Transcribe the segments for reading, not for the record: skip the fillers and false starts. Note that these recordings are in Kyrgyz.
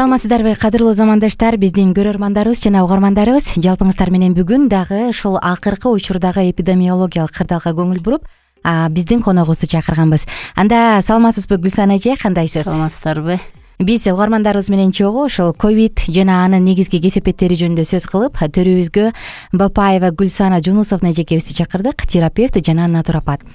Саламатсыздарбы кадырлуу замандаштар, биздин көрөрмандарыбыз жана угармандарыбыз, жалпыңыздар менен бүгүн дагы ушул акыркы учурдагы эпидемиологиялык кырдаалга көңүл буруп, биздин коногубузду чакырганбыз. Анда саламатсызбы Гүлсан эже, кандайсыз? Саламатсыздарбы? Биз угармандарыбыз менен чогуу ушул ковид жана анын негизги кесепеттери жөнүндө сөз кылып, төрүбүзгө Бапаева Гүлсана Жунусовна эжекебизди чакырдык, терапевт жана натуропат.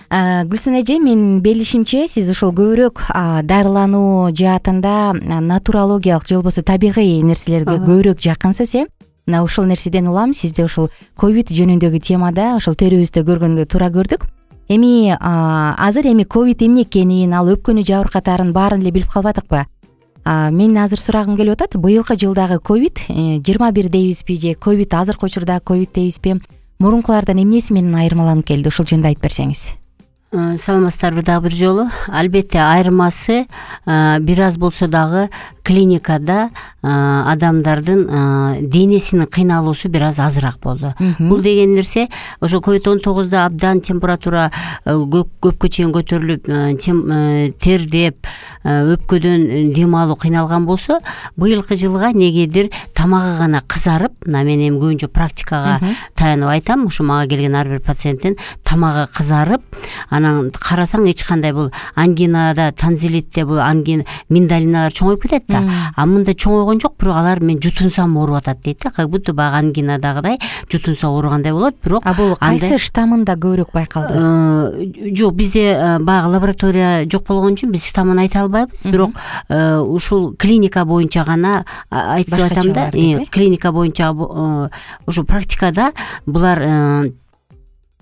Гүлсан эже, мен билишимче, сиз ушул көбүрөөк дарылануу жаатында натурологиялык же болбосо табигый нерселерге көбүрөөк жакынсыз, Мына ушул нерседен улам сизди ушул ковид жөнүндөгү темада ушул төрүбүздө көргөнгө туура көрдүк. Азыр ковид эмне экенин, ал өпкөнү жабыркатаарын баарын эле билип калбадыкпы? Мен азыр сурагым келип атат. Быйылкы жылдагы ковид 21 дейбизби же ковид азыркы учурдагы ковид дейбизби? Мурункулардан эмнеси менен айырмаланып келди? Ушул жөнүндө айтып берсеңиз. Саламатсыздарбы дагы бир жолу. Албетте айырмасы бир аз болсо дагы клиникада адамдардын денесинин кыйналуусу бир аз азыраак болду. Бул деген нерсе ошо COVID-19 абдан температура көпкө чейин көтөрүлүп, тердеп, өпкөдөн дем алуу кыйналган болсо, быйылкы жылга негедир тамагы гана кызарып, мен эми көбүнчө практикага таянып айтам, ушу мага келген ар бир пациенттин тамагы кызарып, анан карасаң эч кандай бул ангинада, танзилитте бул ангина, миндалиналар чоңоюп кетет да. Мында чоңойгон жок, бирок алар мен жутунсам ооруп атат дейт да. Как будто баягы ангинадагыдай жутунса ооругандай болот, бирок бул кайсы штамында көбүрөөк байкалды? Жок, бизде баягы лаборатория жок болгон үчүн биз штамын айта албайбыз, бирок ушул клиника боюнча гана айтып атам да. Клиника боюнча ошо практикада булар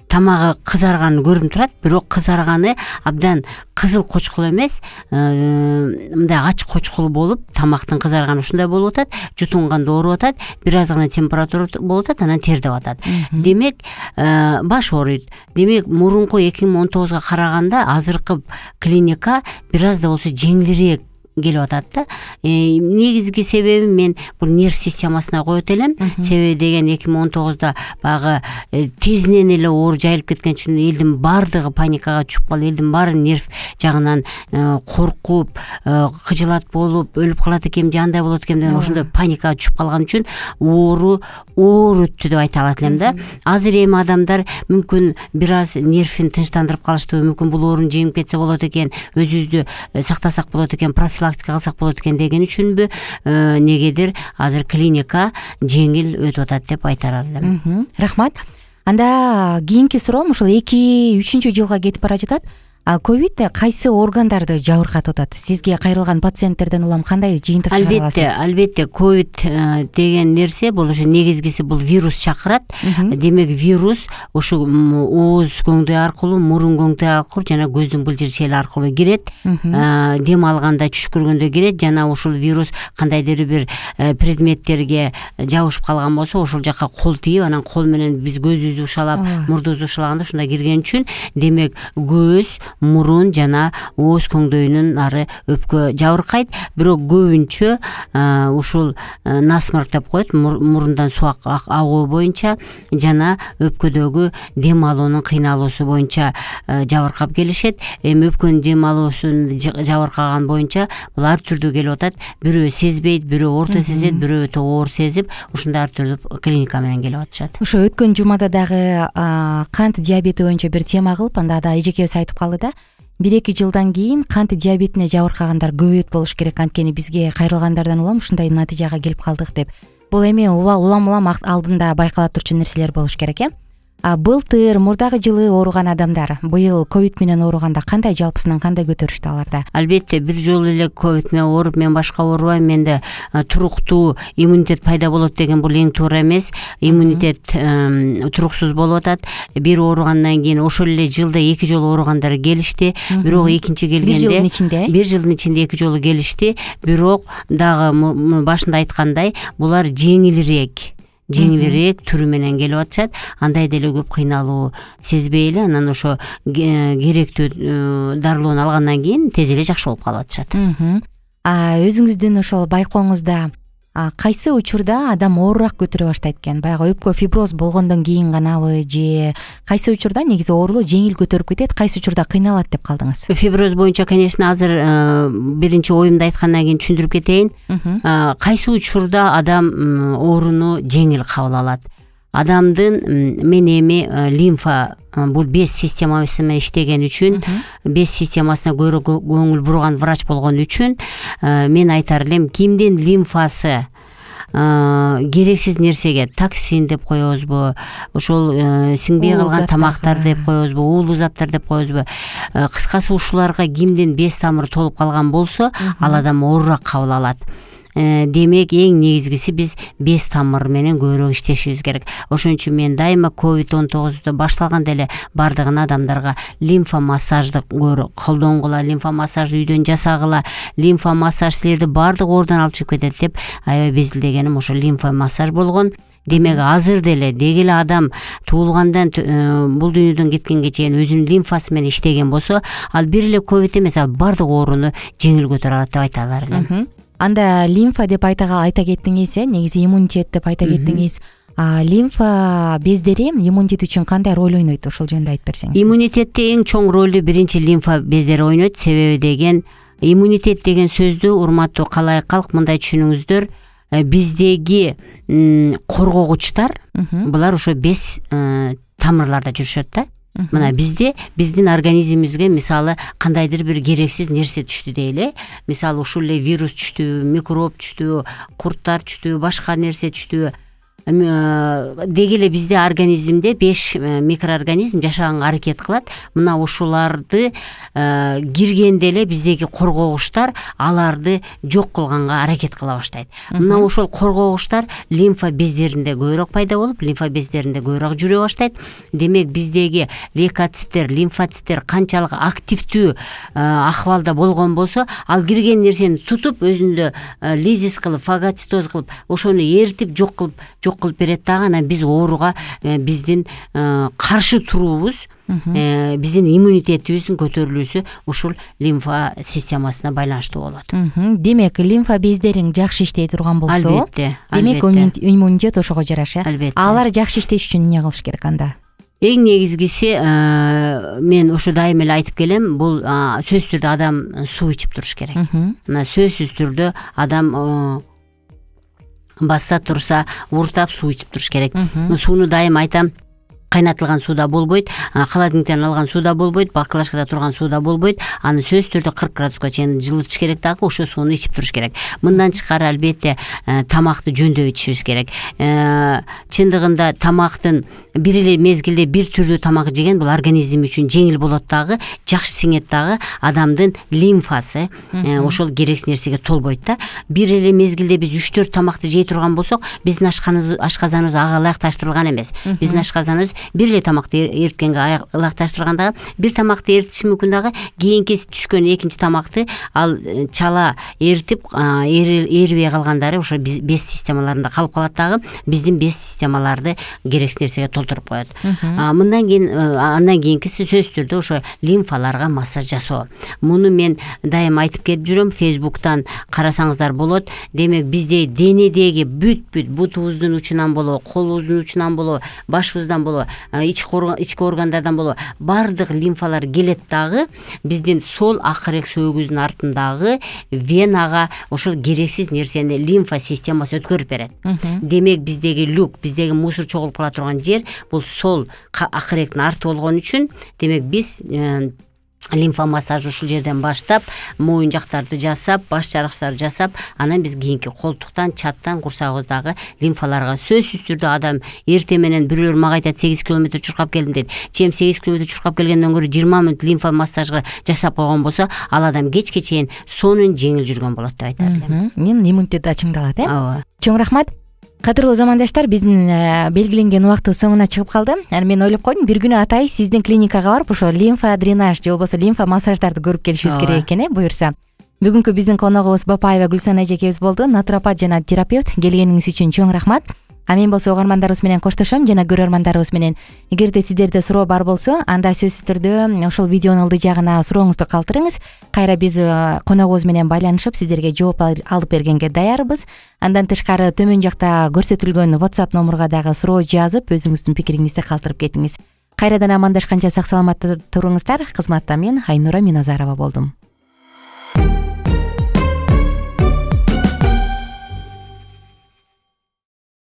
тамагы кызарганы көрүнүп турат, бирок кызарганы абдан кызыл кочкул эмес, мындай ачык кочкул болуп, тамактын кызарганы ушундай болуп атат, жутунганда ооруп атат, бир аз гана температура болуп атат, анан тердеп атат. Демек, баш ооруйт. Демек, мурунку 2019 караганда азыркы клиника бир аз да болсо жеңилирээк келип атат да. Негизги себеби мен бул нерв системасына коет элем. Себеби деген 2019 багы тезинен эле оору жайылып кеткен үчүн элдин баардыгы паникага түшүп калып, элдин баары нерв жагынан коркуп, кыжылат болуп, өлүп калат экенби, жандай болот экен деген ошондой паникага түшүп калган үчүн оору өттү деп айта алат элем да. Азыр эми адамдар мүмкүн бир аз нервин тынчтандырып калыштыбы, мүмкүн бул оорун жеңип кетсе болот экен, өзүбүздү сактасак болот экен, профилактика кылсак болот экен деген үчүнбү негедир азыр клиника жеңил өтүп атат деп айтар элем. Рахмат. Анда кийинки суроом ушул 2-3 жылга кетип бара жатат. Ковид кайсы органдарды жабыркатып атат? Сизге кайрылган пациенттерден улам кандай жыйынтык чыгара аласыз? Албетте, ковид деген нерсе бул ошо негизгиси бул вирус чакырат. Демек, вирус ошо ооз көңдөй аркылуу, мурун көңдөй аркылуу жана көздүн былжыр чели аркылуу кирет. Дем алганда, түшкүргөндө кирет, жана ушул вирус кандайдыр бир предметтерге жабышып калган болсо, ошол жака кол тийип, анан кол менен биз көзүбүздү ушалап, мурдубузду ушалаганда ушундай кирген үчүн, демек, көз, мурун жана ооз көңдөйүнүн ары өпкө жабыркайт. Бирок көбүнчө ушул насморк деп коет, мурундан сууак агуу боюнча жана өпкөдөгү дем алуунун кыйналуусу боюнча жабыркап келишет. Эми өпкөнүн дем алуусун жабыркаган боюнча бул ар түрдүү келип атат. Бирөө сезбейт, бирөө орто сезет, бирөө өтө оор сезип, ушундай ар түрдүү клиника менен келип атышат. Ошо өткөн жумада дагы кант диабети боюнча бир тема кылып, анда да эжекебиз айтып калды да. 1-2 жылдан кийин кант диабетине жабыркагандар көбөйөт болуш керек, анткени бизге кайрылгандардан улам ушундай натыйжага келип калдык деп. Бул эми улам алдында байкала турчу нерселер болуш керек, Былтыр, мурдагы жылы ооруган адамдар быйыл ковид менен ооруганда кандай, жалпысынан кандай көтөрүштү аларда? Албетте, бир жолу эле ковид менен ооруп, мен башка оорубайм, менде туруктуу иммунитет пайда болот деген бул эң туура эмес. Иммунитет туруксуз болуп атат. Бир ооругандан кийин ошол эле жылда 2 жолу ооругандар келишти. Бирок экинчи келгенде бир жылдын ичинде 2 жолу келишти. Бирок дагы башында айткандай, булар жеңилирээк түрү менен келип атышат. Андай деле көп кыйналуу сезбей эле, анан ошо керектүү дарылоону алгандан кийин тез эле жакшы болуп калып атышат. Өзүңүздүн ошол байкооңузда кайсы учурда адам оорураак көтөрө баштайт экен? Баягы өпкө фиброз болгондон кийин ганабы же кайсы учурда негизи оорулуу жеңил көтөрүп кетет, кайсы учурда кыйналат деп калдыңыз? Фиброз боюнча, конечно, азыр биринчи оюмду айткандан кийин түшүндүрүп кетейин. Кайсы учурда адам ооруну жеңил кабыл алат? Адамдын эми лимфа бул без системасы менен иштеген үчүн, без системасына көбүрөөк көңүл бурган врач болгон үчүн мен айтар элем, кимдин лимфасы керексиз нерсеге, токсин деп коебузбу, ошол сиңбей калган тамактар деп коебузбу, уулуу заттар деп коебузбу, кыскасы ушуларга кимдин без тамыры толуп калган болсо, ал адам оорураак кабыл алат. Демек, эң негизгиси биз без тамыр менен көбүрөөк иштешибиз керек. Ошон үчүн мен дайыма COVID-19 башталганда эле бардыгын адамдарга лимфа массажды колдонгула, лимфа массажды үйдөн жасагыла, лимфа массаж силерди бардык оорудан алып чыгып кетет деп аябай безилдегеним ошо лимфа массаж болгон. Демек, азыр деле деги эле адам туулгандан бул дүйнөдөн кеткенге чейин өзүнүн лимфасы менен иштеген болсо, ал бир эле ковид эмес, ал бардык ооруну жеңил көтөрө алат деп айта алар элем. Анда лимфа деп айта кеттиңиз, негизи иммунитет деп айта кеттиңиз. Лимфа бездери иммунитет үчүн кандай роль ойнойт? Ошол жөнүндө айтып берсеңиз. Иммунитетте эң чоң ролду биринчи лимфа бездери ойнойт. Себеби деген, иммунитет деген сөздү, урматтуу калайык калк, мындай түшүнүңүздөр. Биздеги коргогучтар, булар ошо без тамырларда жүрүшөт да. Мына биздин организмибизге мисалы кандайдыр бир керексиз нерсе түштү дейли. Мисалы ушул эле вирус түштү, микроб түштү, курттар түштү, башка нерсе түштү. Деги эле бизде организмде 5 микроорганизм жашаганга аракет кылат. Мына ушуларды киргенде эле биздеги коргогучтар аларды жок кылганга аракет кыла баштайт. Мына ошол коргогучтар лимфа бездеринде көбүрөөк пайда болуп, лимфа бездеринде көбүрөөк жүрө баштайт. Демек, биздеги лейкоциттер, лимфоциттер канчалык активдүү акыбалда болгон болсо, ал кирген нерсени тутуп, өзүндө лизис кылып, фагоцитоз кылып, ошону эритип жок кылып берет дагы. Анан биз ооруга биздин каршы туруубуз, биздин иммунитетибиздин көтөрүлүүсү ушул лимфа системасына байланыштуу болот. Демек, лимфа бездериң жакшы иштей турган болсо, албетте, демек иммунитет ошого жараша. Алар жакшы иштеш үчүн эмне кылыш керек анда? Эң негизгиси, мен ошо дайыма эле айтып келем, бул сөзсүз түрдө адам суу ичип туруш керек. Мына сөзсүз түрдө адам басса турса уртап суу ичип туруш керек. Сууну дайыма айтам, кайнатылган сууда болбойт, холодильниктен алган сууда болбойт, баклажкада турган сууда болбойт. Аны сөзсүз түрдө 40 градуска чейин жылытыш керек дагы, ошо сууну ичип туруш керек. Мындан тышкары албетте тамакты жөндөп ичишибиз керек. Чындыгында тамактын бир эле мезгилде бир түрдүү тамак жеген бул организм үчүн жеңил болот дагы, жакшы сиңет дагы, адамдын лимфасы ошол керексиз нерсеге толбойт да. Бир эле мезгилде биз 3-4 тамакты жей турган болсок, биздин ашказаныбыз ага ылайыкташтырылган эмес. Биздин ашказаныбыз бир эле тамакты эрткенге ылайыкташтырганда, бир тамакты эритиши мүмкүн дагы, кийинки түшкөн экинчи тамакты ал чала эритип, эрибей калгандары ошо без системаларында калып калат дагы, биздин без системаларды керексиз нерсеге толтуруп коет. Мындан кийин, андан кийинкиси сөзсүз түрдө ошо лимфаларга массаж жасоо. Муну мен дайыма айтып келип жүрөм, Facebook'тан карасаңыздар болот. Демек, бизде денедеги бүт бутубуздун учунан болобу, колубуздун учунан болобу, башыбыздан болобу, ички органдардан болобу, бардык лимфалар келет дагы биздин сол акырек сөөгүздүн артындагы венага ошол керексиз нерсени лимфа системасы өткөрүп берет. Демек, биздеги люк, биздеги мусор чогулуп кала турган жер бул сол акыректин арты болгон үчүн, демек биз лимфа массаж ушул жерден баштап, моюн жактарды жасап, баш жаракчаларды жасап, анан биз кийинки колтуктан, чаттан, курсагыбыздагы лимфаларга сөзсүз түрдө адам эрте менен бирөөлөр мага айтат 8 километр чуркап келдим дейт. Чем 8 километр чуркап келгенден көрө 20 мүнөт лимфа массажга жасап койгон болсо, ал адам кечке чейин сонун жеңил жүргөн болот деп айтар элем. Мен иммунитет ачыңдалат, Ооба. Чоң рахмат. Кадырлуу замандаштар, биздин белгиленген убактыбыз соңуна чыгып калды. Мен ойлоп койдум, бир күнү атай сиздин клиникага барып, ошо лимфа дренаж же болбосо лимфа массаждарды көрүп келишибиз керек экен, буюрса. Бүгүнкү биздин коногубуз Бапаева Гүлсана эжекебиз болду, натуропат жана терапевт. Келгениңиз үчүн чоң рахмат. Мен болсо угармандарыбыз менен коштошом жана көрөрмандарыбыз менен. Эгерде сиздерде суроо бар болсо, анда сөзсүз түрдө ошол видеонун ылдый жагына сурооңузду калтырыңыз. Кайра биз коногубуз менен байланышып, сиздерге жооп алып бергенге даярбыз. Андан тышкары төмөн жакта көрсөтүлгөн WhatsApp номурга дагы суроо жазып, өзүңүздүн пикириңизди калтырып кетиңиз. Кайрадан амандашканча сак саламатта туруңуздар. Кызматта мен Айнура Миназарова болдум.